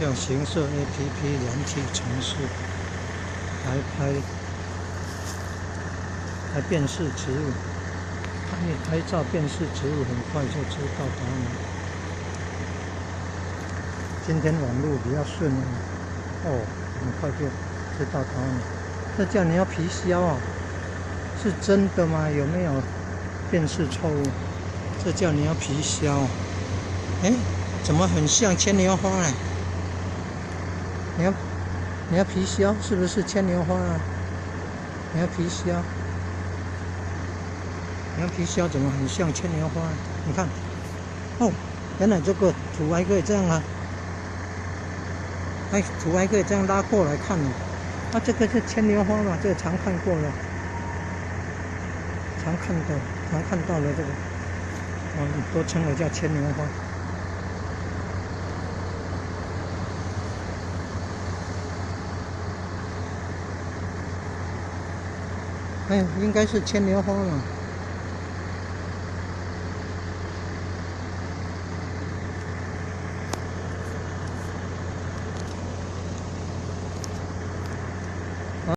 用行摄 APP 人体程式来辨识植物，当你拍照辨识植物，很快就知道答案。今天网络比较顺哦，很快就知道答案。这叫你要皮削啊？是真的吗？有没有辨识错误？这叫你要皮削。哎，怎么很像牵牛花啊？你要皮削，是不是牵牛花啊？你要皮削，怎么很像牵牛花？你看，哦，原来这个图还可以这样啊！哎，图还可以这样拉过来看哦。啊，这个是牵牛花嘛？这个常看过了，常看到了这个，都称为叫牵牛花。哎，应该是牵牛花嘛。